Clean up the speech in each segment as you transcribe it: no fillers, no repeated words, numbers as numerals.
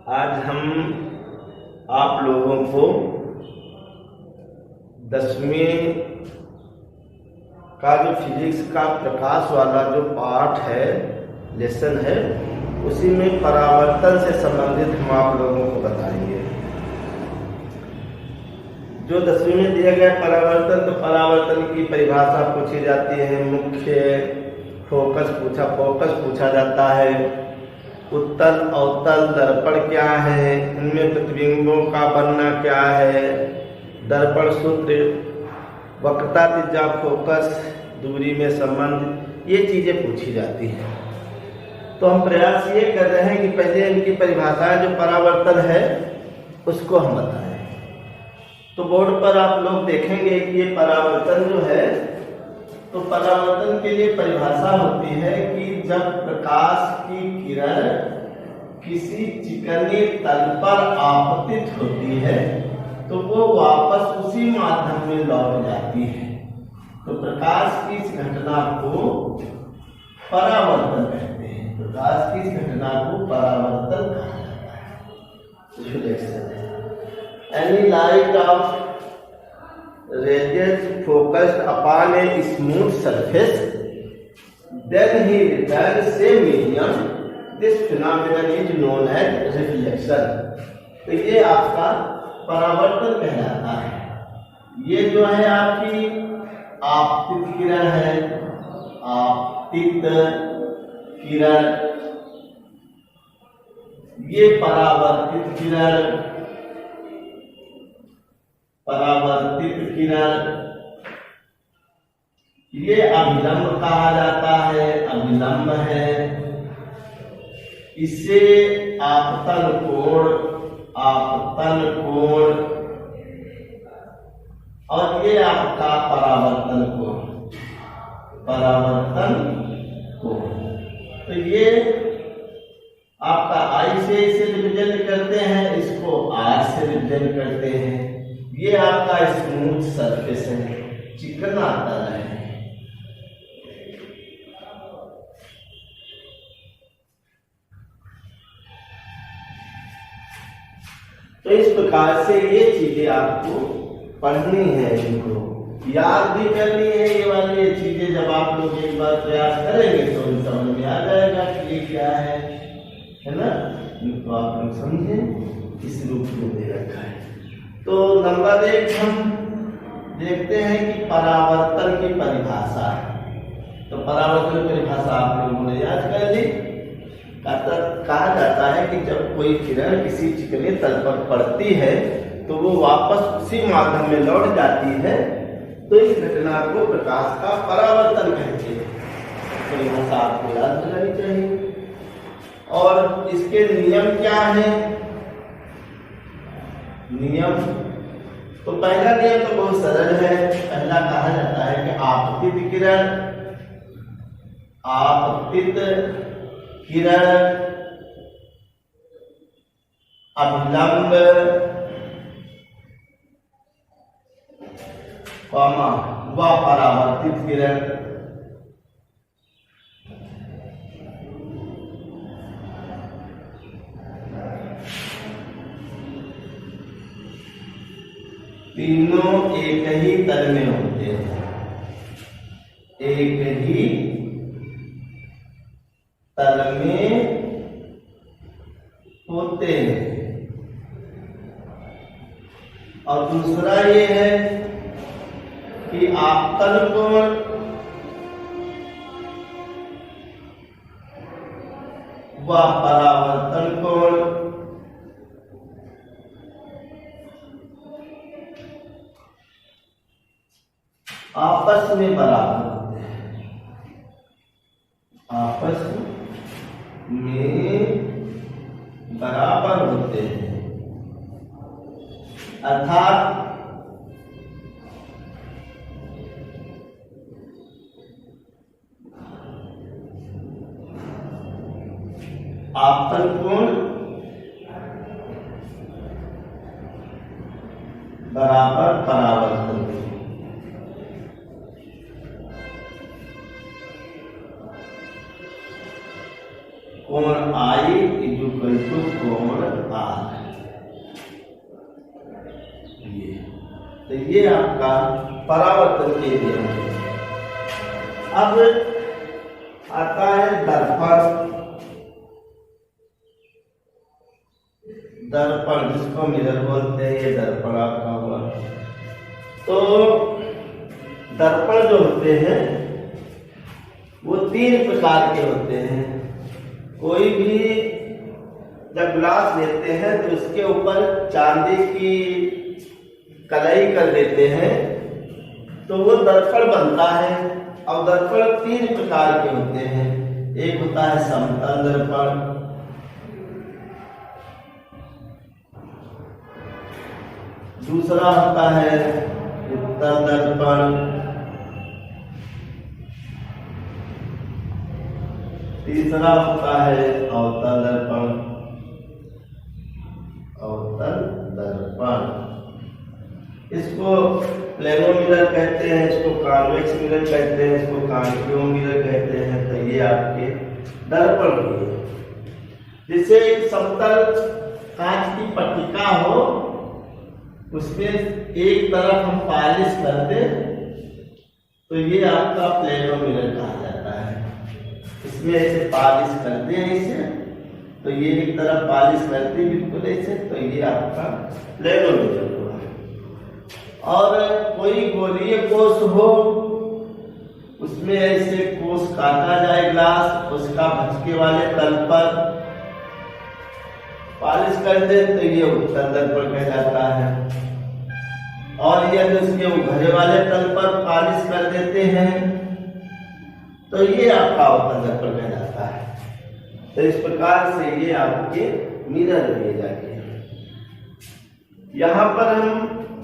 आज हम आप लोगों को 10वीं का जो फिजिक्स का प्रकाश वाला जो पार्ट है, लेसन है, उसी में परावर्तन से संबंधित हम आप लोगों को बताएंगे। जो 10वीं में दिया गया परावर्तन, तो परावर्तन की परिभाषा पूछी जाती है, मुख्य फोकस पूछा जाता है, उत्तल अवतल दर्पण क्या है, इनमें प्रतिबिंबों का बनना क्या है, दर्पण सूत्र, वक्रता त्रिज्या फोकस, दूरी में संबंध, ये चीजें पूछी जाती हैं। तो हम प्रयास ये कर रहे हैं कि पहले इनकी परिभाषाएं जो परावर्तन है उसको हम बताएं। तो बोर्ड पर आप लोग देखेंगे कि ये परावर्तन जो है, तो परावर्तन के लिए परिभाषा होती है कि जब प्रकाश की किरण किसी चिकनी तल पर आपतित होती है तो वो वापस उसी माध्यम में लौट जाती है। तो प्रकाश की इस घटना को परावर्तन कहते हैं। प्रकाश की इस घटना को परावर्तन कहा जाता है। Any light of radius focused upon a smooth surface, then he returns same medium. This phenomenon is known as reflection. तो ये आपका परावर्तन कहलाता है। ये जो है आपकी आपतित किरण है, आपतित किरण, ये परावर्तित किरण, ये अभिलंब कहा जाता है, अभिलंब है। इसे आपतन कोण, और ये आपका परावर्तन कोण। तो ये आपका आई से इसे रिप्रेजेंट करते हैं, इसको आर से रिप्रेजेंट करते हैं। ये आपका स्मूथ सरफेस है, चिकना तल है। तो इस प्रकार से ये चीजें आपको पढ़नी है, इनको याद भी करनी है। ये वाली ये चीजें जब आप लोग एक बार प्रयास करेंगे तो समझ में आ जाएगा कि ये क्या है ना। इनको आप लोग समझें, इस रूप में दे रखा है। तो नंबर 1 हम देखते हैं कि परावर्तन की परिभाषा। तो परावर्तन की परिभाषा आप लोगों ने याद कर ली। कहा जाता है कि जब कोई किरण किसी चिकने तल पर पड़ती है तो वो वापस उसी माध्यम में लौट जाती है, तो इस घटना को प्रकाश का परावर्तन कहते हैं। परिभाषा आपको याद करनी चाहिए। और इसके नियम क्या है? नियम, तो पहला नियम तो बहुत सरल है। पहला कहा जाता है कि आपतित किरण अभिलंब व परावर्तित किरण। तीनों एक ही तल में होते हैं, एक ही तल में होते हैं। और दूसरा ये है कि आपतन कोण व परावर्तन कोण आपस में बराबर होते हैं, आपस में बराबर होते हैं। अर्थात आपतन कोण बराबर परावर्तन कोण। कोण आई इक्वल टू कोण आर। तो ये आपका परावर्तन के नियम है। अब आता है दर्पण। दर्पण जिसको मिरर बोलते हैं, ये दर्पण आपका हुआ। तो दर्पण जो होते हैं वो 3 प्रकार के होते हैं। कोई भी जब ग्लास लेते हैं तो उसके ऊपर चांदी की कलाई कर देते हैं तो वो दर्पण बनता है। और दर्पण 3 प्रकार के होते हैं। एक होता है समतल दर्पण, दूसरा होता है उत्तल दर्पण, तीसरा होता है अवतल दर्पण। अवतल दर्पण इसको प्लेनो मिरर कहते हैं, इसको कॉन्वेक्स मिरर कहते हैं, इसको कॉन्केव मिरर कहते हैं। तो ये आपके दर्पण हुए। जैसे एक समतल कांच की पट्टिका हो, उसमें एक तरफ हम पॉलिश कर दें तो ये आपका प्लेनो मिरर कहा जाता है। इसमें ऐसे पॉलिश कर दें ऐसे, तो ये एक तरफ पॉलिश करते बिल्कुल ऐसे, तो ये आपका प्लेनो मिरर हुआ। और कोई गोलीय कोष हो, उसमें ऐसे कोष काटा जाए ग्लास, उसका भचके वाले तल पर पॉलिश कर दे तो ये उत्तल दर्पण कह जाता है। और यदि उसके उभरे वाले तल पर पॉलिश कर देते हैं तो ये आपका अवतल दर्पण कह जाता है। तो इस प्रकार से ये आपके मिरर दिए जाते हैं। यहाँ पर हम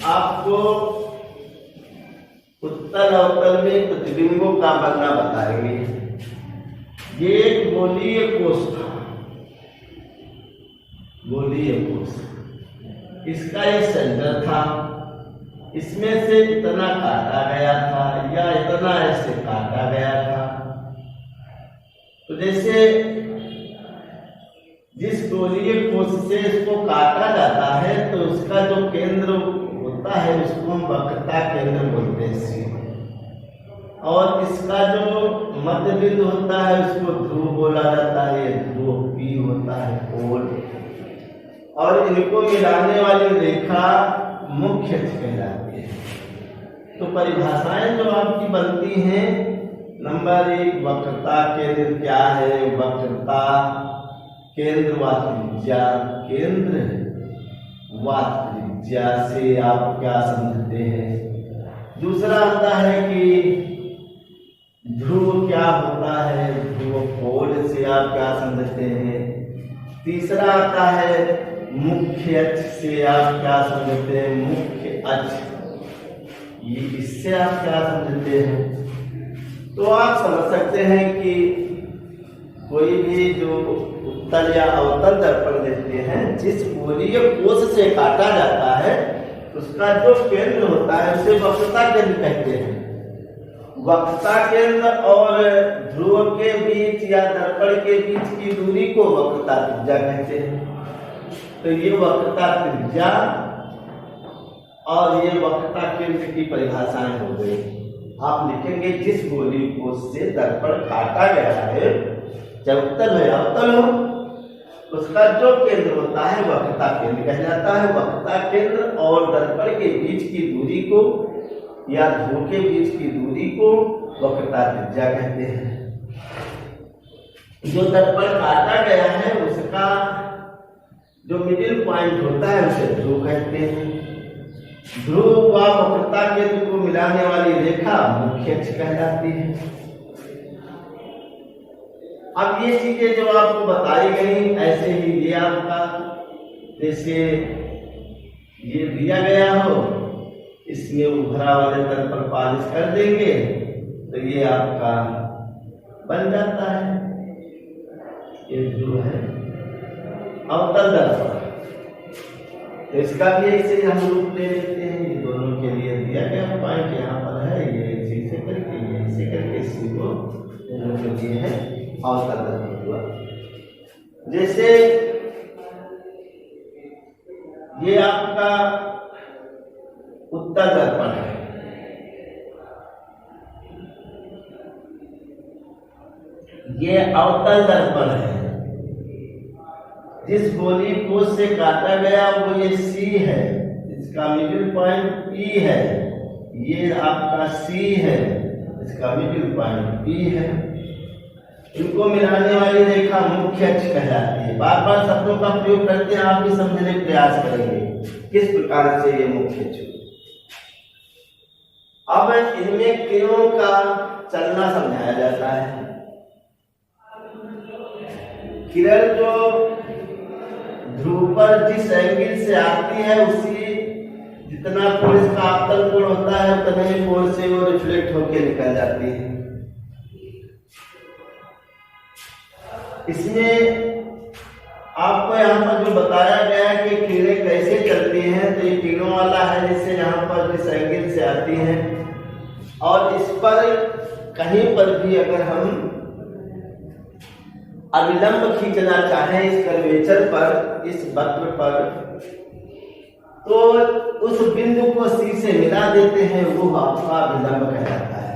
आपको उत्तल अवतल में प्रतिबिंबों का बनना बताएंगे। ये एक गोलीय कोष था, गोलीय कोष। इसका ये सेंटर था, इसमें से इतना काटा गया था या इतना ऐसे काटा गया था। तो जैसे जिस गोलीय कोष से इसको काटा जाता है तो उसका जो केंद्र होता है उसको हम वक्रता केंद्र बोलते हैं। और इसका जो मध्य बिंदु होता है उसको ध्रुव बोला जाता है। ये ध्रुव पी होता है पोल। और इनको मिलाने वाली रेखा मुख्य अक्ष कहलाती है। तो परिभाषाएं जो आपकी बनती हैं, नंबर 1 वक्रता केंद्र क्या है? वक्रता केंद्र व त्रिज्या। केंद्र व त्रिज्या से आप क्या समझते हैं? दूसरा आता है कि ध्रुव क्या होता है? ध्रुव पोल से आप क्या समझते हैं? तीसरा आता है मुख्य अक्ष से आप क्या समझते हैं? मुख्य अक्ष, ये इससे आप क्या समझते हैं? तो आप समझ सकते हैं कि कोई भी जो उत्तल या अवतल दर्पण देखते हैं, जिस गोलीय कोष से काटा जाता है उसका जो केंद्र होता है उसे वक्रता केंद्र कहते हैं। वक्रता केंद्र और ध्रुव के बीच या दर्पण के बीच की दूरी को वक्रता त्रिज्या कहते हैं। तो ये वक्रता त्रिज्या और ये वक्रता केंद्र की परिभाषाएं हो गई। आप लिखेंगे जिस गोलीय कोष से दर्पण काटा गया है, चाहे उत्तल हो या अवतल हो, उसका जो केंद्र होता है वक्रता केंद्र कहा जाता है। वक्रता केंद्र और दर्पण के बीच की दूरी को या ध्रुव के बीच की दूरी को वक्रता त्रिज्या कहते हैं। जो दर्पण काटा गया है उसका जो मिडिल पॉइंट होता है उसे ध्रुव कहते हैं। ध्रुव व वक्रता केंद्र को मिलाने वाली रेखा मुख्य अक्ष कहलाती है। अब ये चीजें जो आपको बताई गई, ऐसे ही ये आपका जैसे ये दिया गया हो, इसमें उभरा वाले तल पर पॉलिश कर देंगे तो ये आपका बन जाता है। ये ध्रुव है अवतल दर्पण। तो इसका भी ऐसे हम रूप ले लेते हैं। ये दोनों के लिए दिया गया पॉइंट यहाँ पर है, ये ऐसे करके ये ऐसे करके इसी को दोनों के लिए है अवतल दर्पण हुआ। जैसे ये आपका उत्तर दर्पण है, ये अवतल दर्पण है। जिस गोली को से काटा गया वो ये सी है, इसका मिडिल पॉइंट पी है, ये आपका सी है, इसका मिडिल पॉइंट पी है। इनको मिलाने वाली रेखा मुख्य अक्ष कहलाती है। बार बार शब्दों का प्रयोग करते हैं, आप भी समझने का प्रयास करेंगे किस प्रकार से ये मुख्य अक्ष। अब इनमें किरणों का चलना समझाया जाता है। किरण जो ध्रुव पर जिस एंगल से आती है उसी जितना कोण इसका आपतन कोण होता है उतने ही कोण से वो रिफ्लेक्ट होकर निकल जाती है। इसमें आपको यहाँ पर जो बताया गया है कि किरणें कैसे चलती हैं, तो ये किरणों वाला है, जैसे यहाँ पर जिस एंगल से आती हैं, और इस पर कहीं पर भी अगर हम अविलंब खींचना चाहें इस कर्वेचर पर, इस वक्र पर, तो उस बिंदु को सी से मिला देते हैं, वो आपका अविलंब कहलाता है।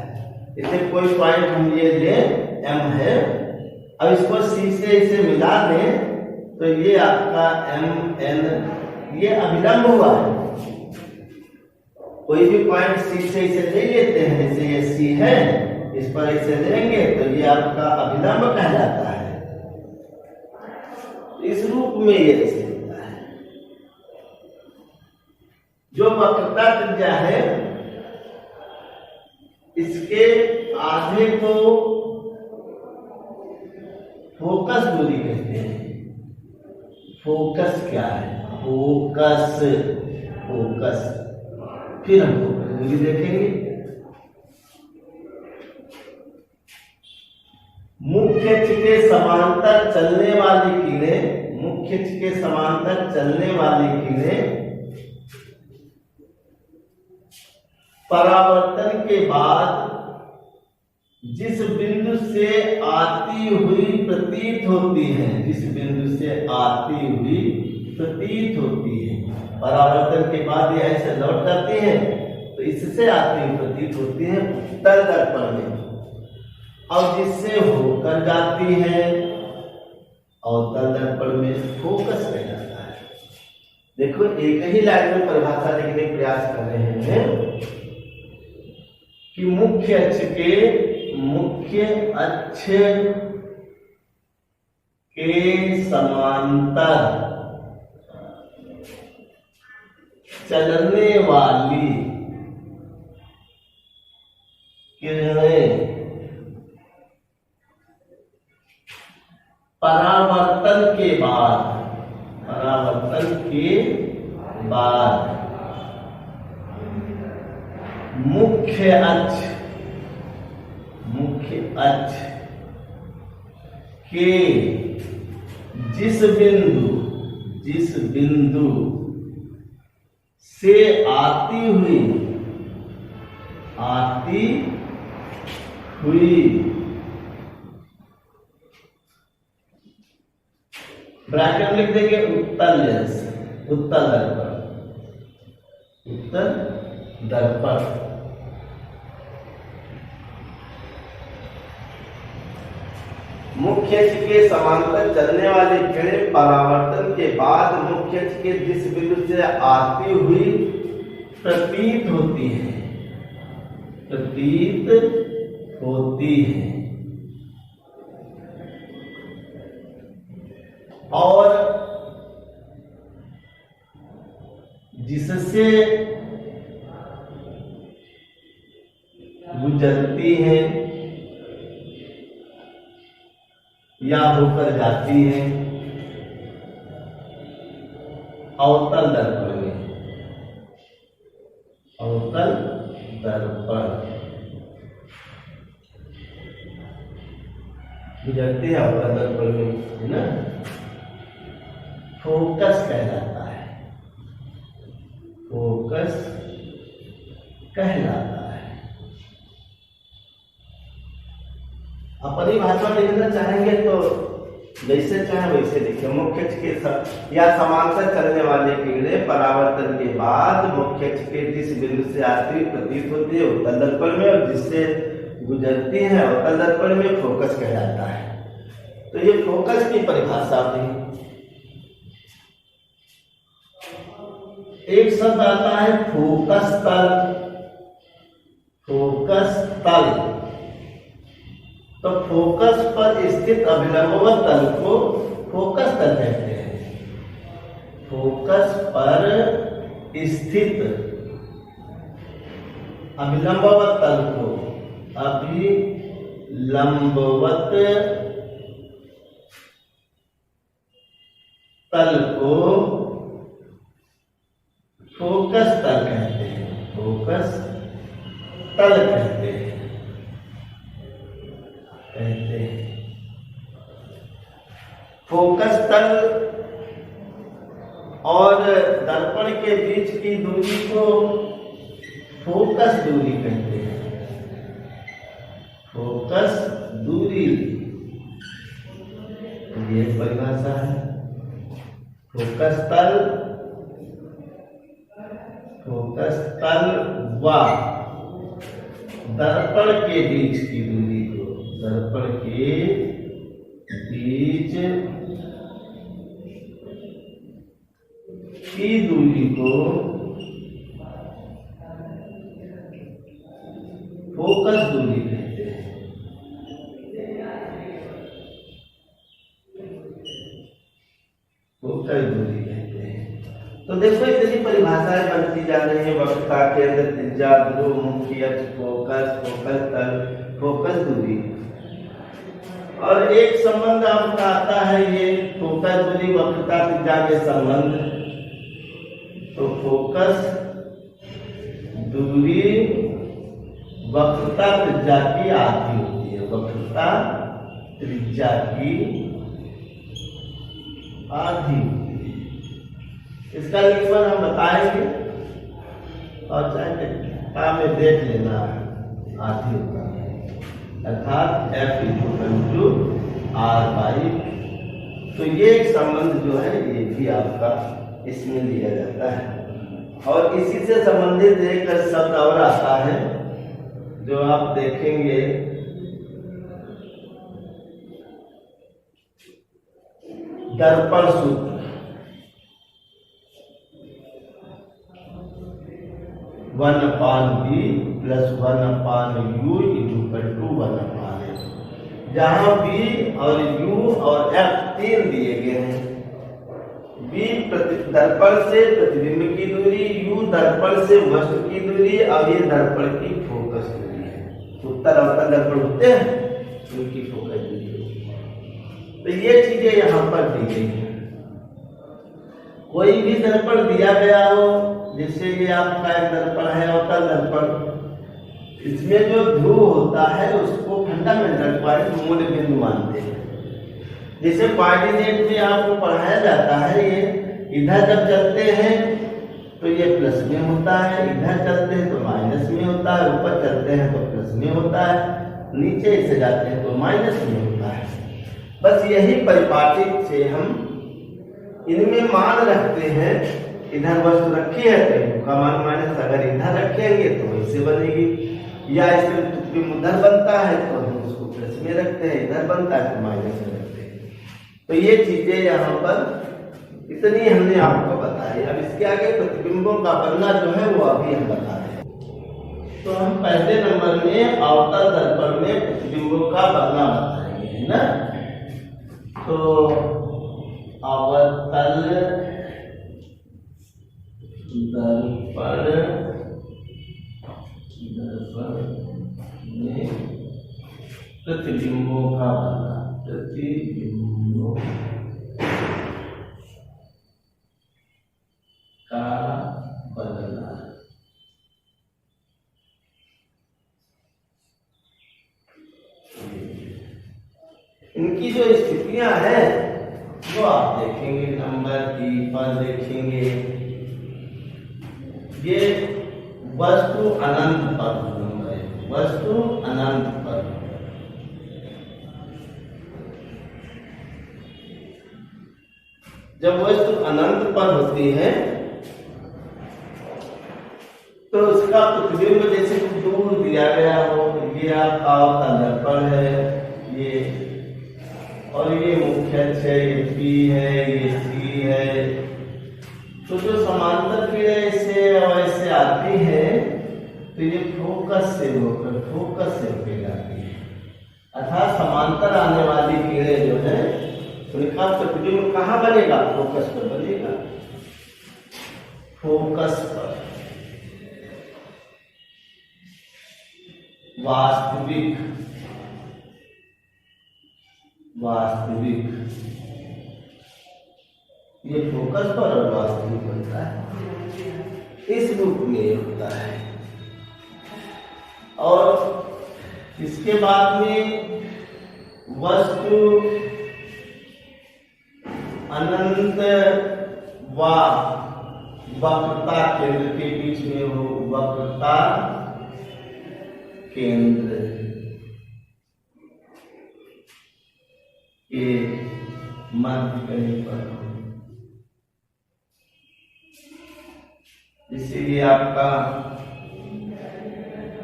इसे कोई पॉइंट हम ये लें एम है, अब इसको सी से इसे मिला दें तो ये आपका एम एन ये अविलंब हुआ है। कोई भी पॉइंट सी से इसे ले लेते हैं, जैसे ये सी है, इस पर इसे लेंगे तो ये आपका अविलंब कहलाता है। इस रूप में ये ऐसे होता है। जो वक्रता त्रिज्या है इसके आधे को फोकस दूरी कहते हैं। फोकस क्या है? Focus, focus. फिर हम फोकस दूरी देखेंगे। मुख्य अक्ष के समांतर चलने वाली किरणें, मुख्य अक्ष के समांतर चलने वाली किरणें परावर्तन के बाद जिस बिंदु से आती हुई प्रतीत होती है, जिस बिंदु से आती हुई प्रतीत होती है, परावर्तन के बाद ये ऐसे लौट जाती है, तो इससे आती हुई प्रतीत होती है उत्तर दर्पण में, और जिससे होकर जाती है अवतल दर्पण में फोकस कर जाता है। देखो एक ही लाइन में परिभाषा लिखने का प्रयास कर रहे हैं कि मुख्य अक्ष के समांतर चलने वाली किरणें परावर्तन के बाद मुख्य अक्ष के जिस बिंदु से आती हुई ब्रैकेट लिख देंगे उत्तल लेंस, उत्तल दर्पण। मुख्य अक्ष के समांतर चलने वाली किरणें परावर्तन के बाद मुख्य अक्ष के जिस बिंदु से आती हुई प्रतीत होती है, और जिससे गुजरती है या होकर जाती है अवतल दर्पण में, अवतल दर्पण गुजरती है अवतल दर्पण में, है ना, फोकस कहलाता है, फोकस कहलाता है। अपनी भाषा में लिखना चाहेंगे तो जैसे चाहे वैसे लिखे। मुख्य के या समांतर चलने वाले किरणें परावर्तन के बाद मुख्य के जिस बिंदु से आती प्रतीत होती है उत्तल दर्पण में, और जिससे गुजरती है उत्तल दर्पण में, फोकस कहलाता है। तो ये फोकस की परिभाषा हुई। एक शब्द आता है फोकस तल। फोकस तल, तो फोकस पर स्थित अभिलंबवत तल को फोकस तल कहते हैं। फोकस पर स्थित अभिलंबवत तल को, अभिलंबवत तल को फोकस तल कहते हैं। फोकस तल कहते हैं। फोकस तल और दर्पण के बीच की दूरी को फोकस दूरी कहते हैं। फोकस दूरी, ये परिभाषा है। फोकस तल व दर्पण के बीच की दूरी को, दर्पण के बीच की दूरी को फोकस दूरी कहते हैं। फोकस दूरी कहते हैं। तो देखो इतनी परिभाषाएं बनती जा रही है। वक्रता, केंद्र, त्रिज्या, ध्रुव, मुख्य अक्ष, फोकस, फोकस तल, फोकस दूरी। और एक संबंध आपका आता है ये फोकस दूरी वक्रता त्रिज्या के संबंध। तो फोकस दूरी वक्रता त्रिज्या की आधी होती है। वक्रता त्रिज्या की आधी होती है। इसका नियमन हम बताएंगे, और चाहे में देख लेना, आधी होता है, अर्थात F/R/। तो ये एक संबंध जो है ये भी आपका इसमें लिया जाता है। और इसी से संबंधित एक शब्द और आता है जो आप देखेंगे, दर्पण सूत्र। 1/B + 1/U = 1/F। जहां B और U और F तीन दिए गए हैं। B दर्पण से प्रतिबिंब की दूरी, U दर्पण से वस्तु की दूरी, और ये दर्पण की फोकस दूरी है। उत्तल अवतल दर्पण होते हैं, उनकी फोकस दूरी होती है। तो ये चीजें यहाँ पर दी गई हैं। कोई भी दर्पण दिया गया हो, जैसे ये आपका एक दर्पण है अवतल दर्पण, इसमें जो ध्रुव होता है उसको फंडामेंटल पॉइंट, मूल बिंदु मानते हैं। जैसे कोऑर्डिनेट में आपको पढ़ाया जाता है, ये इधर जब चलते हैं तो ये प्लस में होता है, इधर चलते हैं तो माइनस में होता है, ऊपर चलते हैं तो प्लस में होता है, नीचे से जाते हैं तो माइनस में होता है। बस यही परिपाटी से हम इनमें मान रखते हैं। इधर वस्तु रखी है तो का मान माइनस, अगर इधर रखेंगे तो वैसे बनेगी, या इसमें उधर बनता है तो हम उसको प्लस में रखते हैं, इधर बनता है तो माइनस में रखते हैं। तो ये चीजें यहाँ पर इतनी हमने आपको बताई। अब इसके आगे प्रतिबिंबों का बनना जो है वो अभी हम बता रहे हैं। तो हम पहले नंबर में अवतल दर्पण में प्रतिबिंबों का बनना बताएंगे, है ना। तो अवतल दर्पण में प्रतिबिंबों का बनना, प्रतिबिंबों का बनना। इनकी जो स्थितियां हैं वो आप देखेंगे, नंबर 3 पर देखेंगे। ये वस्तु अनंत पर, वस्तु अनंत पर, जब वस्तु अनंत पर होती है तो उसका प्रतिबिंब जैसे दूर दिया गया हो, ये आपका अवतल दर्पण है, ये और ये मुख्य अक्ष है, ये P है, ये C है। तो जो समांतर किरणें ऐसे वैसे आती है तो ये फोकस से होकर जाती है, अर्थात समांतर आने वाली किरणें जो है उनका प्रतिबिंब कहाँ बनेगा? फोकस पर बनेगा, फोकस पर। वास्तविक ये फोकस पर और वास्तविक बनता है, इस रूप में होता है। और इसके बाद में वस्तु अनंत व वक्रता केंद्र के बीच में हो, वक्रता केंद्र के मध्य कहीं पर हो, इसीलिए आपका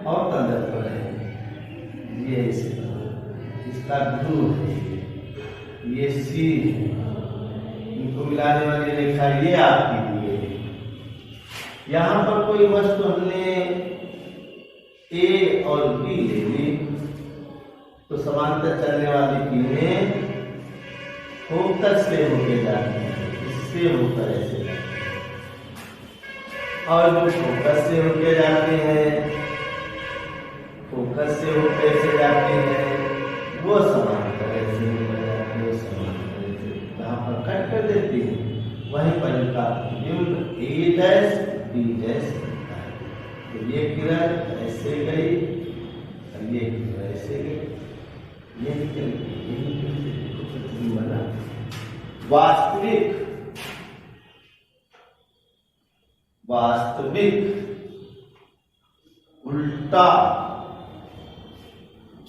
अवतल दर्पण है, ये इसका ध्रुव है, ये C है, इनको मिलाने वाली रेखा ये आपकी दी है। यहाँ पर कोई वस्तु हमने A और B ले ली तो समांतर चलने वाली किरणें फोकस से होके जाती हैं, इससे होकर ऐसे जाती हैं। और जो फोकस से होके जाते हैं, फोकस से होकर ऐसे जाते हैं, वो समांतर ऐसे होकर जाते हैं, समांतर ऐसे जहाँ पर कट कर देती है वहीं पर इनका प्रतिबिंब A डैश B डैश होता है। तो ये किरण ऐसे गई और ये किरण ऐसे गई, ये प्रतिबिंब बना। वास्तविक उल्टा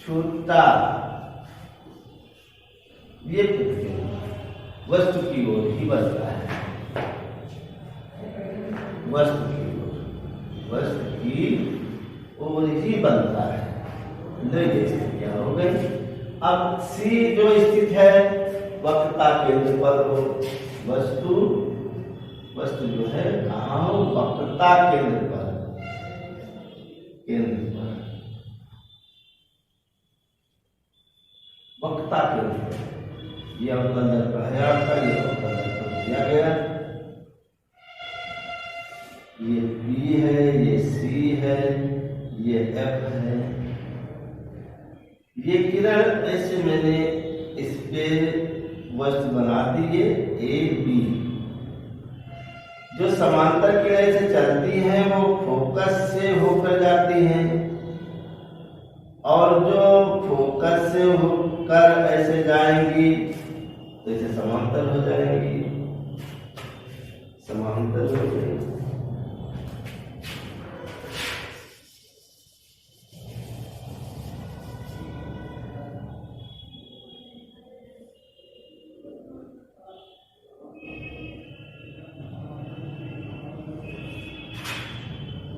छूटा, ये प्रतिबिंब वस्तु की ओर ही बनता है, वस्तु की ओर ही बनता है। ये स्थितियां हो गई। अब C जो स्थित है वक्रता केंद्र पर हो, वस्तु जो है कहाँ हो? वक्रता केंद्र पर, वक्रता केंद्र पर। ये अवतल दर्पण है आपका, ये अवतल दर्पण दिया गया, ये B है, ये C है, ये F है। ये किरण ऐसे मैंने इस पे वस्तु बना दी है A B। जो समांतर किरणें से चलती हैं वो फोकस से होकर जाती हैं, और जो फोकस से होकर ऐसे जाएंगी तो ऐसे समांतर हो जाएंगी, समांतर हो जाएंगी।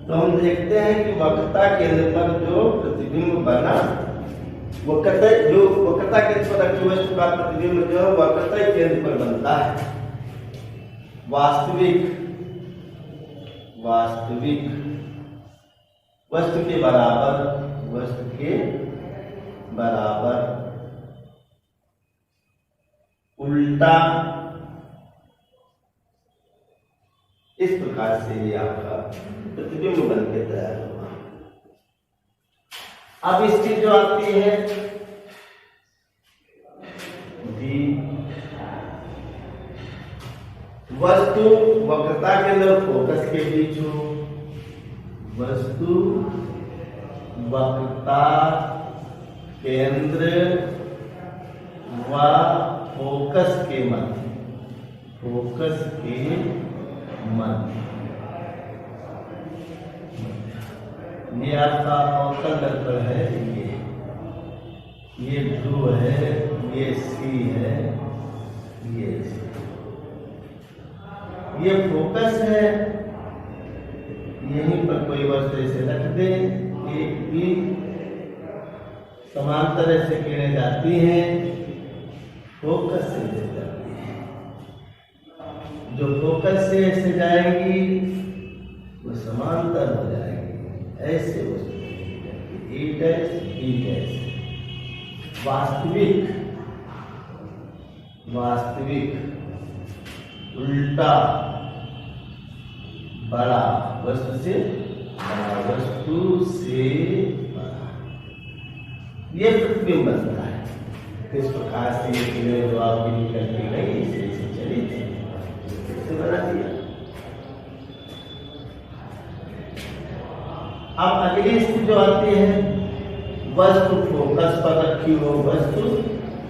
तो हम देखते हैं कि वक्रता केंद्र पर जो प्रतिबिंब बना, वक्रता केंद्र पर रखी वस्तु का प्रतिबिंब जो वक्रता केंद्र पर बनता है। वास्तविक वस्तु के बराबर उल्टा, इस प्रकार से ये आपका प्रतिबिंब बन के तैयार हुआ। अब इसकी जो आती है D, वस्तु वक्रता के अंदर फोकस के बीच हो, वस्तु वक्रता केंद्र व फोकस के मध्य, ये आपका अवतल दर्पण है, ये ध्रुव है, ये C है, ये C। ये फोकस है, यहीं पर कोई वस्तु ऐसे रख दे, एक भी समांतर ऐसे किरणें जाती हैं, फोकस से ले जाती है। जो फोकस से ऐसे जाएगी वो समांतर हो जाएगी, ऐसे वस्तु ई डैश बी डैश। वास्तविक उल्टा बड़ा वस्तु से बड़ा, वस्तु से बड़ा, ये प्रतिबिंब बनता है। किस प्रकार से ये किरणें जो आपकी निकलती गई इसे चली थी, इसे बना दिया। अब अगली स्थिति जो आती है, वस्तु फोकस पर रखी हो, वस्तु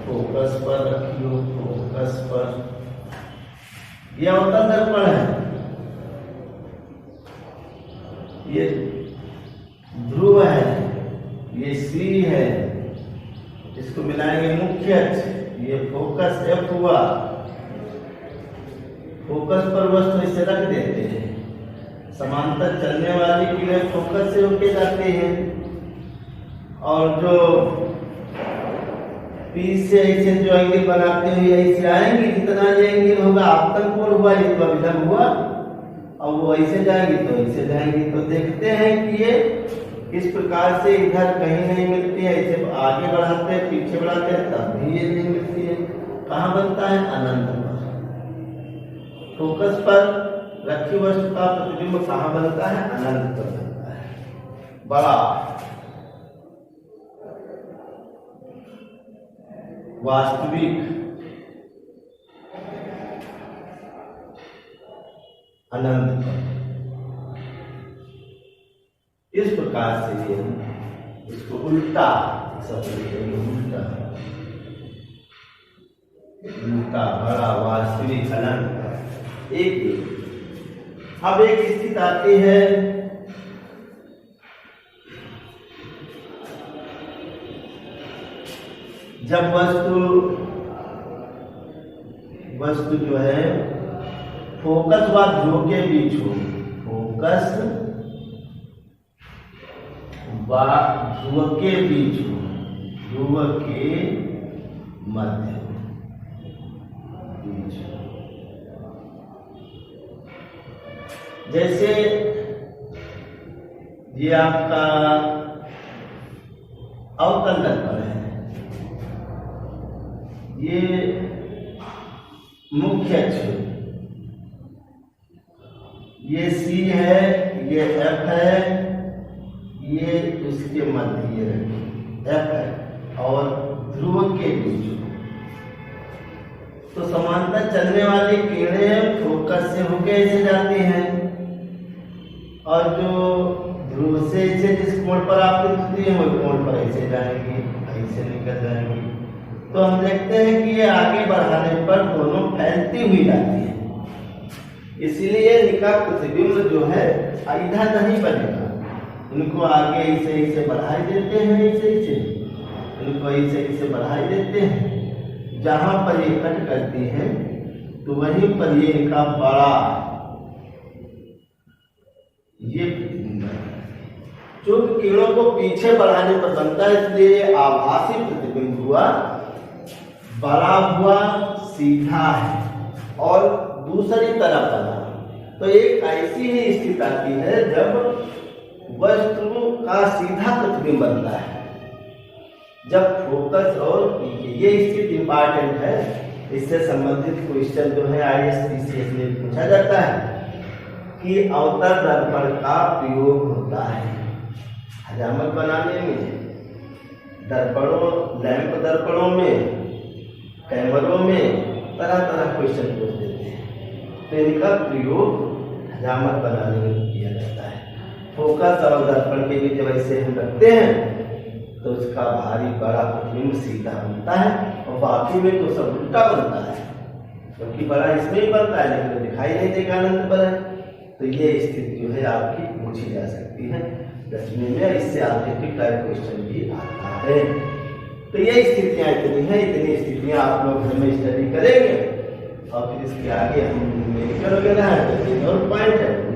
फोकस पर रखी हो, फोकस पर। यह अवतल दर्पण है, ये ध्रुव है, ये सी है, इसको मिलाएंगे मुख्य अक्ष, ये फोकस एफ हुआ। फोकस पर वस्तु इसे रख देते हैं, समांतर चलने वाली किरणें फोकस से होके जाती हैं, और जो पी से ऐसे जो एंगल बनाते हुए ऐसे आएंगे, जितना ये एंगल होगा आपतन कोण हुआ, ये तो अभिलंब हुआ, और वो ऐसे जाएंगे तो ऐसे जाएंगे। तो देखते हैं कि ये किस प्रकार से इधर कहीं नहीं मिलती है, ऐसे आगे बढ़ाते हैं पीछे बढ़ाते हैं तब भी ये नहीं मिलती है। कहाँ बनता है? अनंत पर। फोकस पर रखी वस्तु का प्रतिबिंब कहाँ बनता है? अनंत पर बनता है। बड़ा वास्तविक अनंत पर। इस प्रकार से ये इसको उल्टा उल्टा उल्टा बड़ा वास्तविक अनंत। एक अब एक स्थिति आती है, जब वस्तु जो है फोकस व ध्रुव के बीच हो, फोकस व ध्रुव के बीच हो, ध्रुव के मध्य बीच। जैसे ये आपका अवतल दर्पण है, ये मुख्य अक्ष, ये सी है, ये एफ है, ये उसके मध्य ये एफ है और ध्रुव के बीच। तो समांतर चलने वाली किरणें फोकस से होकर ऐसे जाती हैं, और जो ध्रुव से ऐसे जिस कोण पर आपकी होती है वो कोण पर ऐसे जाएंगी, ऐसे निकल जाएंगी। तो हम देखते हैं कि ये आगे बढ़ाने पर दोनों फैलती हुई जाती है, इसलिए इनका प्रतिबिंब जो है इधर नहीं बनेगा। इनको आगे ऐसे ऐसे बढ़ाई देते हैं, ऐसे ऐसे इनको ऐसे ऐसे बढ़ाई देते हैं। जहां पर ये कट करती हैं तो वहीं पर ये इनका बड़ा ये प्रतिबिंब है, जो किरणों को पीछे बढ़ाने पर बनता है, इसलिए आभासी प्रतिबिंब हुआ, बड़ा हुआ, सीधा है और दूसरी तरफ बना। तो एक ऐसी ही स्थिति आती है जब वस्तु का सीधा प्रतिबिंब बनता है, जब फोकस और ये स्थिति इंपॉर्टेंट है। इससे संबंधित क्वेश्चन जो है ISPCS में पूछा जाता है कि अवतल दर्पण का प्रयोग होता है हजामत बनाने में, दर्पणों, लैंप दर्पणों में, कैमरों में तरह तरह क्वेश्चन पूछ देते हैं। तो इनका प्रयोग हजामत बनाने में किया जाता है। फोकस और दर्पण के बीच वैसे हम रखते हैं तो उसका भारी बड़ा प्रतिबिंब सीधा बनता है, और बाकी में तो सब उल्टा बनता है, क्योंकि बड़ा इसमें ही बनता है लेकिन दिखाई नहीं देगा अनंत पर है। तो ये स्थिति जो है आपकी पूछी जा सकती है 10वीं में, इससे ऑब्जेक्टिव टाइप क्वेश्चन भी आता है। तो ये स्थितियां इतनी हैं, इतनी स्थितियां आप लोग घर में स्टडी करेंगे और फिर इसके आगे हम मेडिकल वगैरह है, तो और पॉइंट है